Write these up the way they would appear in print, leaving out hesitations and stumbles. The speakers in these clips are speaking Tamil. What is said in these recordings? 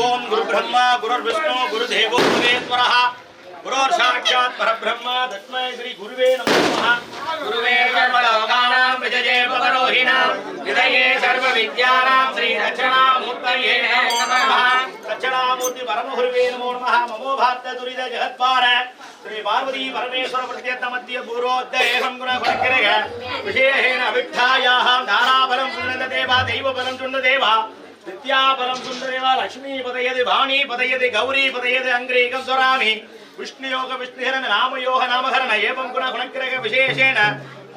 ओम गुरु ब्रह्मा गुरुर्विष्णु गुरुदेवो महेश्वरः गुरुर्साक्षात् परब्रह्म तस्मै श्री गुरुवे नमः। गुरुवे सर्वलोकानां विजये भवरोहिणां विजये सर्वविद्यानां श्री दक्षिणामूर्तये नमः। दक्षिणामूर्ति परमगुरुवे नमो नमः। ममो भात्य दुरित जगत्पार श्री पार्वती परमेश्वर प्रत्यत्तमध्य पूर्वोदये संगुण गुणकिरय विशेषेण अविद्यायाः धाराबलं सुन्ददेवा दैवबलं सुन्ददेवा विद्याबलं सुन्दरेवा लक्ष्मी पदयति वाणी पदयति गौरी पदयति अंग्रीकं स्वरामि विष्णुयोग विष्णुहरण नामयोग नामहरण एवं गुण गुणक्रय विशेषेण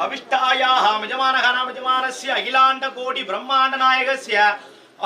अविष्टायाः यजमानः नाम यजमानस्य अखिलाण्ड कोटि ब्रह्माण्ड नायकस्य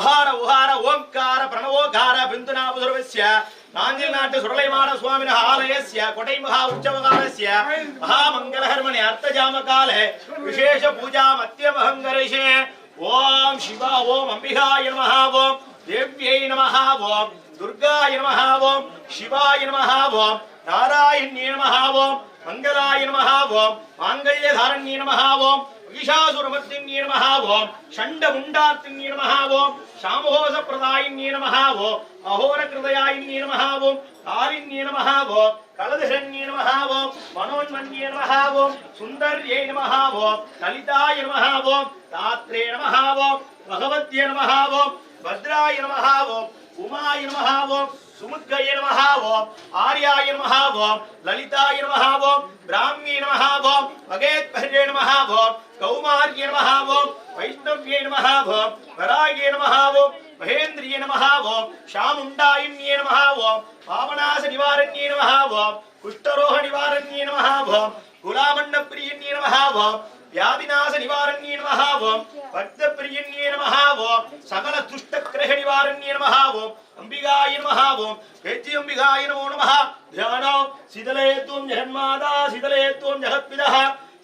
आहार उहार ओंकार प्रणवोकार बिन्दुनाभुसर्वस्य नांजिलनाट्य सुरलैमान स्वामिनः आलयस्य कोटै महा उत्सवकालस्य महामंगलहर्मणे अर्थजामकाले विशेष पूजा मध्यमहं करिष्ये। ओम शिवा ओम अंबिकाय नमः ओम देव्यै नमः ओम दुर्गाय नमः ओम शिवाय नमः ओम नारायण्ये नमः ओम मंगलाय नमः ओम मांगल्यधारण्ये नमः ओम महिषासुरमर्दिन्ये नमः ओम षण्डमुण्डार्तिन्ये नमः ओम शामहोसप्रदायिन्ये नमः ओम अहोरकृतयायिन्ये नमः ओम कालिन्ये नमः ओम कलदशन्ये नमः ओम मनोन्मन्ये नमः ओम सुन्दर्ये नमः ओम ललिताय नमः ओम तात्रे नमः ओम भगवत्ये नमः ओम भद्राय नमः ओम उमाय नमः ओम सुमुद्गये नमः ओम आर्याय नमः ओम ललिताय नमः ओम ब्राह्म्ये नमः ओम भगेत्पर्ये नमः ओम कौमार्ये नमः ओम वैष्णव्ये नमः ओम वराये नमः ओम महेन्द्रिये नमः ओम शामुण्डायिन्ये नमः ओम पावनाश निवारण्ये नमः ओम कुष्ठरोह निवारण्ये नमः ओम गुलामण्डप्रियन्ये नमः ओम व्याधिनाश निवारण्ये नमः ओम भक्त प्रियण्ये नमः ओम सकल दुष्ट ग्रह निवारण्ये नमः ओम अंबिकाय नमः ओम वेद्य अंबिकाय नमो नमः ध्यानो शीतले त्वं जगन्माता शीतले त्वं जगत्पितः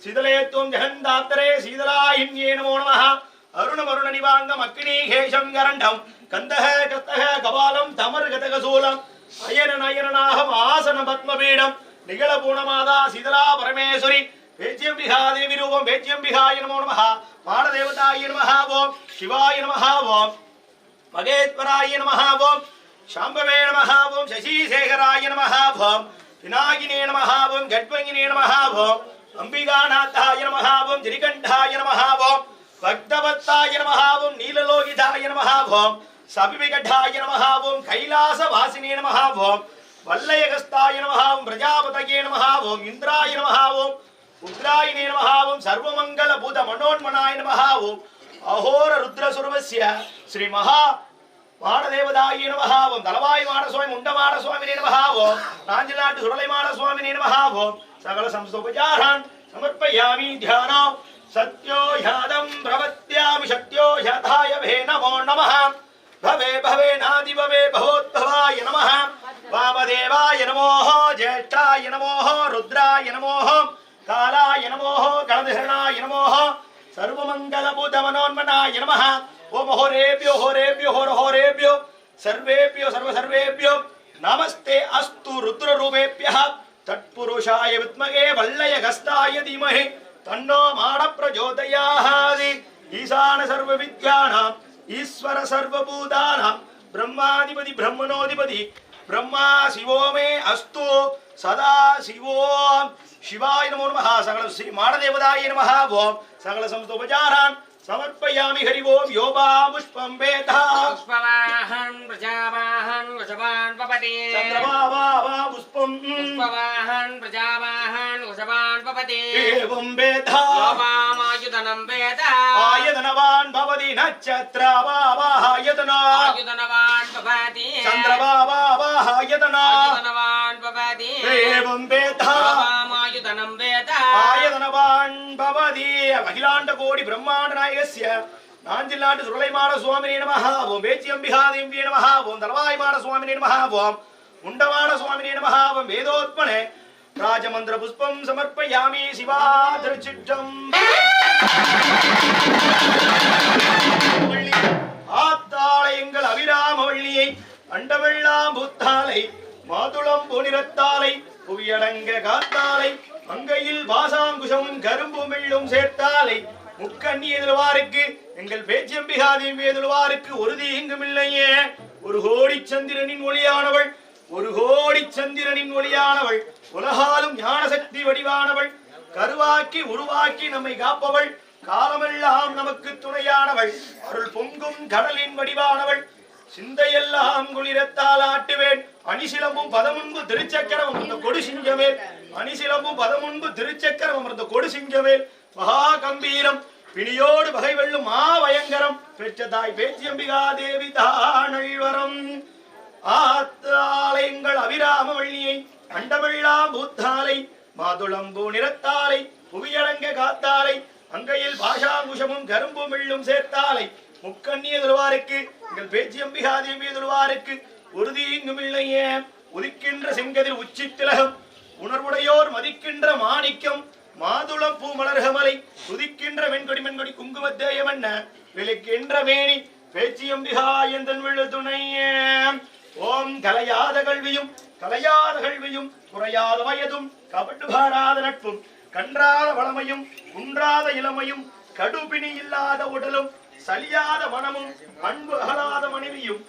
शीतले त्वं जगन्दात्रे शीतलायिन्ये नमो नमः अरुण वरुण निवांगम अग्नि घेशं गरण्डं कंदः कस्तः कपालं तमर्गतकसूलम् अयन नयनाहम आसन पद्मपीठं निगल पूर्णमादा शीतला परमेश्वरी वेद्यंबिका देवी रूपं वेद्यंबिकाय नमो नमः मानदेवताय नमः ओम शिवाय नमः ओम मगेश्वराय नमः ओम शाम्भवे नमः ओम शशिशेखराय नमः ओम पिनाकिने नमः ओम गड्वंगिने नमः ओम अंबिकानाथाय नमः ओम जरिकंठाय नमः ओम भक्तवत्ताय नमः ओम नीललोहिताय नमः ओम सभिविकटाय नमः ओम कैलासवासिने नमः ओम वल्लयगस्ताय नमः ओम प्रजापतये नमः ओम इंद्राय नमः ओम उग्रायिने नमः ओम सर्वमंगल भूत मनोन्मनाय नमः ओम अहोर रुद्र सुरवस्य श्री महा मानदेवताय नमः ओम दलवाय मानस्वामी मुंडमानस्वामिने नमः ओम नांजिलाट सुरलैमानस्वामिने नमः ओम सकल संस्तोपचारान् समर्पयामि ध्यानो सत्यो ह्यादं प्रवत्यामि शक्त्यो ह्यथाय भे नमो नमः भवे भवे नादि भवे भवोद्भवाय नमः वामदेवाय नमो ज्येष्ठाय नमो रुद्राय नमो कालाय नमो गणधरणाय नमो सर्वमंगलभूत मनोन्मनाय नमः ओम होरेभ्यो होरेभ्यो होरेभ्यो सर्वेभ्यो सर्वेभ्यो नमस्ते अस्तु रुद्ररूपेभ्यः तत्पुरुषाय विद्महे वल्लयगस्ताय धीमहि तन्नो मान प्रचोदयात् ईशान सर्वविद्यानां ईश्वर सर्वभूतानां ब्रह्माधिपति ब्रह्मणोधिपति ब्रह्मा शिवो मे अस्तु सदा शिवो शिवाय नमो नमः सकल श्री मानदेवताय नमः ओम सकल संस्तोपचारान् समर्पयामि हरि ओम योबा पुष्पं वेद पुष्पवाहन प्रजावाहन वृषभान् पपते चंद्रभावा पुष्पं पुष्पवाहन प्रजावाहन वृषभान् पपते एवं वेद योबामायुधनं वेद आयतनवान् भवति नक्षत्रवाहायतन आयुधनवान् पपति चंद्रभावाहायतन आयुधनवान् पपति एवं वेद योबामायुधनं वेद आयतनवान् भवति अखिलाण्ड कोटि ब्रह्माण्ड नायकस्य नांजिल्लाट सुरलैमानस्वामिने नमः ओम वेद्यंबिका देव्यै नमः ओम दलवायमानस्वामिने नमः ओम मुंडमानस्वामिने नमः ओम वेदोत्पन्ने राजमंत्र पुष्पं समर्पयामि शिवाधरचिट्टं ஆத்தாளை எங்கள் அபிராம வள்ளியை அண்டவெல்லாம் புத்தாலை மாதுளம் பொனிரத்தாலை புவியடங்க காத்தாலை மங்கையில் பாசாங்குஷமும் கரும்பும் வெள்ளும் சேர்த்தாலை முக்கண்ணி எதிர்வாருக்கு எங்கள் பேச்சம்பிகா தேவி எதிர்வாருக்கு ஒரு தீங்கும் இல்லையே ஒரு கோடி சந்திரனின் ஒளியானவள் ஒரு கோடி சந்திரனின் ஒளியானவள் உலகாலும் ஞான சக்தி வடிவானவள் கருவாக்கி உருவாக்கி நம்மை காப்பவள் காலமெல்லாம் நமக்கு துணையானவள் அருள் பொங்கும் கடலின் வடிவானவள் சிந்தையெல்லாம் குளிரத்தால் ஆட்டுவேன் அணிசிலம்பும் பதமுன்பு திருச்சக்கரம் அமர்ந்த கொடு சிங்கமேல் அணிசிலம்பும் பதமுன்பு திருச்சக்கரம் அமர்ந்த கொடு சிங்கமேல் மகா கம்பீரம் பிணியோடு பகை வெல்லும் மாவயங்கரம் பெற்ற தாய் பேச்சியம்பிகா தேவி தானழ்வரம் ஆத்தாளைங்கள் அபிராம வள்ளியை அண்டமெல்லாம் பூத்தாலை மாதுளம்பூ நிறத்தாலை புவியடங்க காத்தாலை அங்கையில் பாஷாங்குஷமும் கரும்பும் வெள்ளும் சேர்த்தாலை முக்கண்ணிய துருவாருக்கு எங்கள் பேச்சியம்பிகா தேவி துருவாருக்கு ஒரு தீங்கும் இல்லையே உதிக்கின்ற செங்கதிர் உச்சி திலகம் உணர்வுடையோர் மதிக்கின்ற மாணிக்கம் மாதுளம் பூ மலர்கமலை துதிக்கின்ற வெண்கொடி மென்கொடி குங்குமத்தேயமன்ன விளக்கின்ற மேனி பேச்சியம்பிகா எந்தன் விழு துணையே ஓம் கலையாத கல்வியும் குறையாத வயதும் கபட்டு பாராத நட்பும் கன்றாத வளமையும் குன்றாத இளமையும் கடுபிணி இல்லாத உடலும் சலியாத மனமும் அன்பு அகலாத மனைவியும்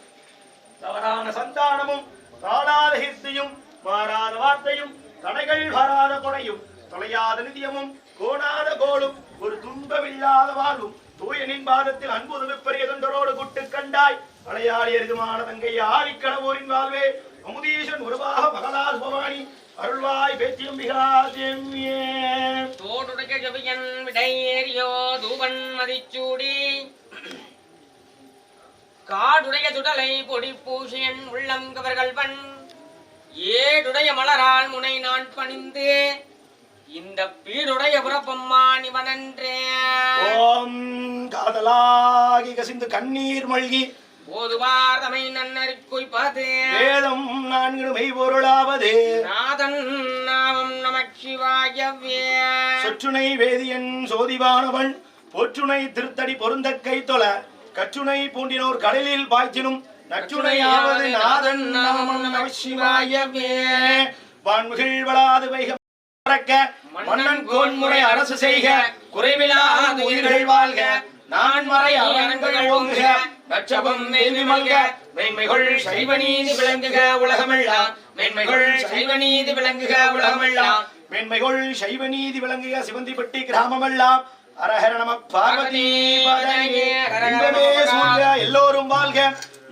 தவறான சந்தானமும் தாழாத கீர்த்தியும் மாறாத வார்த்தையும் தடைகள் வராத கொடையும் தொலையாத நிதியமும் கோணாத கோலும் ஒரு துன்பமில்லாத வாழ்வும் தூயனின் பாதத்தில் அன்புதவி பெரிய தொண்டரோடு குட்டு கண்டாய் பழையாளி அரிதுமான தங்கை ஆரிக்கணவோரின் வாழ்வே அமுதீஷன் ஒருவாக மகளால் பவானி அருள்வாய் பேச்சியம்பிகா தேவியே தோடுடைய ஜபியன் விடையேறியோ தூவன் மதிச்சூடி காடுடைய சுடலை பொடி பூசியன் உள்ளம் கவர்கள் பண் ஏடுடைய மலரால் முனை நான் பணிந்து இந்த பீடுடைய புறப்பம்மான் இவனன்றே. ஓம் காதலாகி கசிந்து கண்ணீர் மல்கி போதுவார் தமை நன்னறி குய்ப்பது வேதம் நான்கு மெய்பொருளாவது நாதன் நாமம் நமச்சிவாயவே. சொற்றுனை வேதியன் சோதிவானவன் பொற்றுனை திருத்தடி பொருந்த கை தொழ கற்றுனை பூண்டினோர் கடலில் பாய்ச்சினும் நற்றுணையாவது நாதன் நாமம் நமச்சிவாயவே. வான்முகில் வளாது வைக பறக்க மன்னன் கோன்முறை அரசு செய்க குறைவிலாது உயிர்கள் வாழ்க நான் மறை அரண்கள் ஓங்குக நற்றபம் வேள்வி மல்க மேன்மைகள் சைவ நீதி விளங்குக உலகமெல்லாம் மேன்மைகள் சைவ நீதி விளங்குக உலகமெல்லாம் மேன்மைகள் சைவ நீதி விளங்குக சிவந்திப்பட்டி கிராமமெல்லாம் அரஹர நம பார்வதி பதையே. இன்பமே சூழ்க எல்லோரும் வாழ்க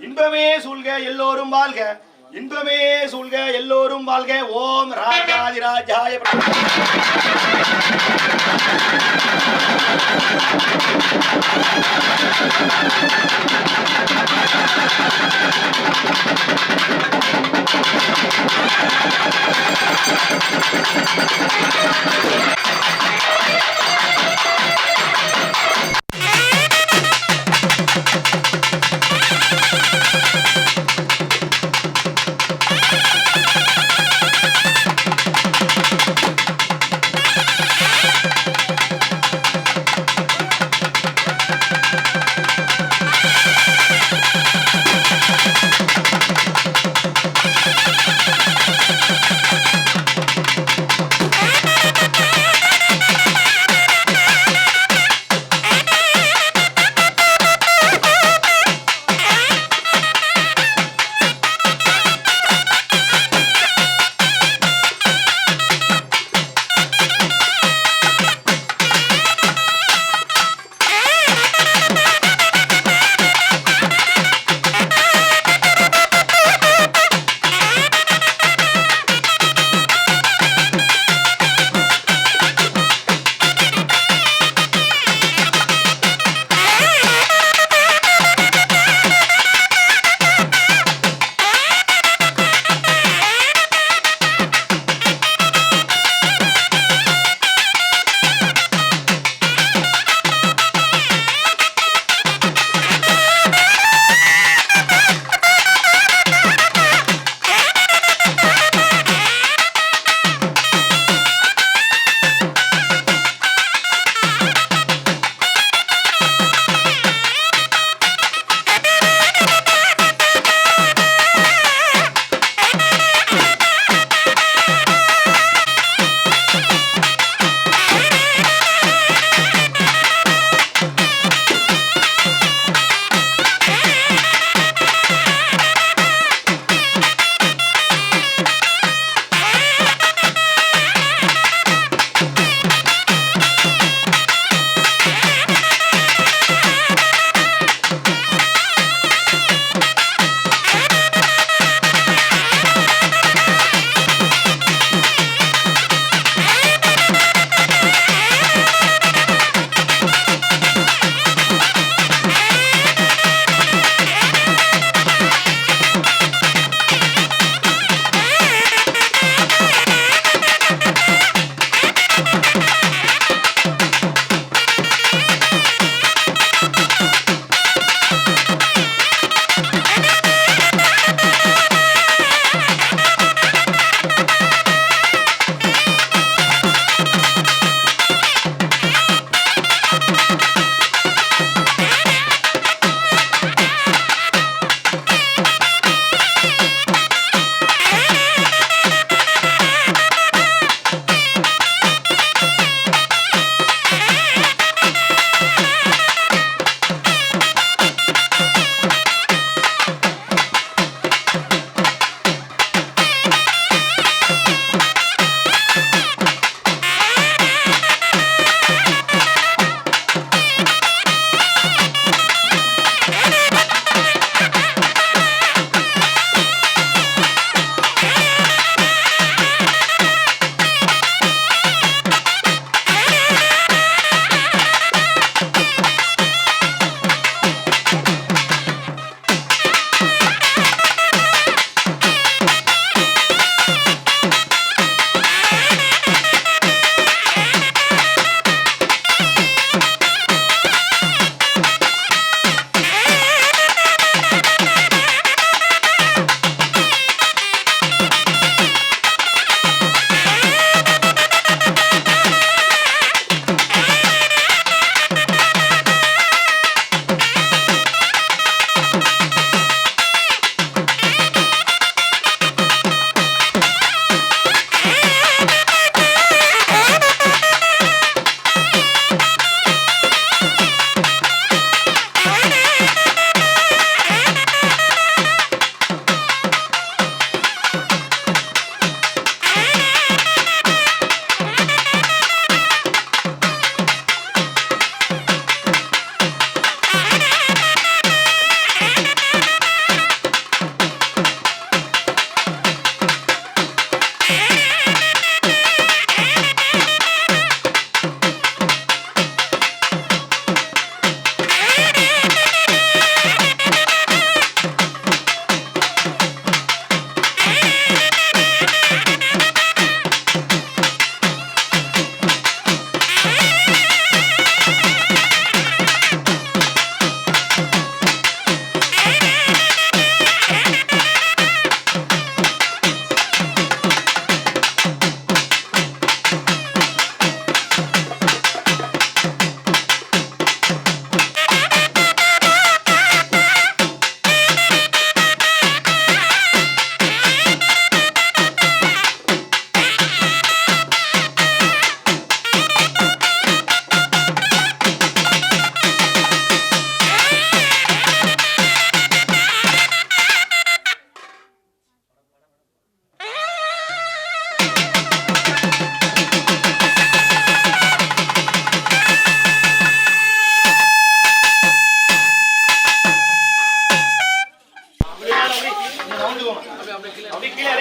இன்பமே சூழ்க எல்லோரும் வாழ்க இன்பமே சூழ்க எல்லோரும் வாழ்க. ஓம் ராஜாதிராஜாய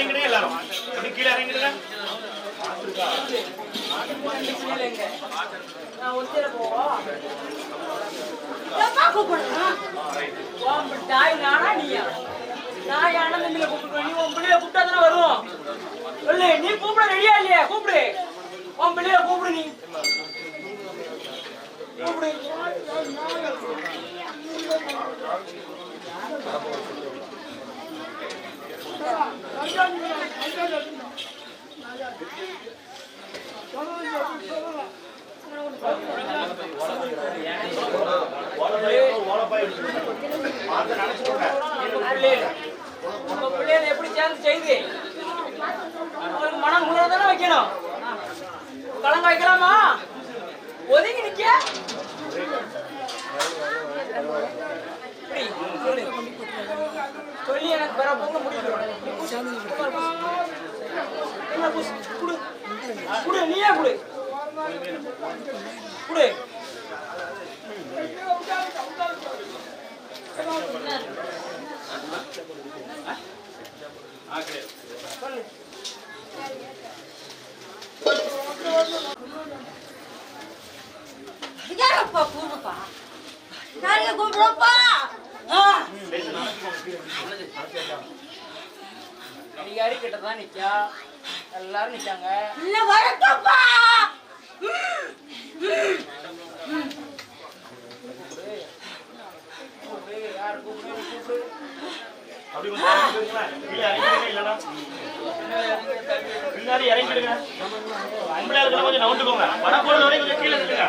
இறங்கிடுங்க எல்லாரும். அப்படி கீழே இறங்கிடுங்க. நான் ஒருத்தர போவா எப்பா கூப்பிடுறா தாய் நானா நீயா நான் ஆனந்தமில்ல கூப்பிடுவேன் நீ உன் பிள்ளைய கூப்பிட்டாதானே வரும் சொல்லு நீ கூப்பிட ரெடியா இல்லையா கூப்பிடு உன் பிள்ளைய கூப்பிடு நீ கூப்பிடு பிள்ளைகளை எப்படி சேர்ந்து செய்து உங்களுக்கு மனம் முழுவதானே வைக்கணும் கலங்க வைக்கலாமா ஒதுங்கி நிக்க சொல்லி எனக்கு வர போங்க குடு நீயே குடு குடு யாரப்பா கூப்பிடுப்பா யாரையா கூப்பிடுப்பா அதிகாரி கிட்டதான் நிக்கா எல்லாரும் நிக்காங்க இல்ல வரட்டப்பா யாரு கூப்பிடு கூப்பிடு அப்படி கொஞ்சம் இறங்கிடுங்களா? கீழே இறங்கிடுங்க இல்லைன்னா பின்னாடி இறங்கிடுங்க. ஆம்பளை இருக்கிற கொஞ்சம் நவுண்டுக்கோங்க. வர போறது வரைக்கும் கொஞ்சம் கீழே நில்லுங்க.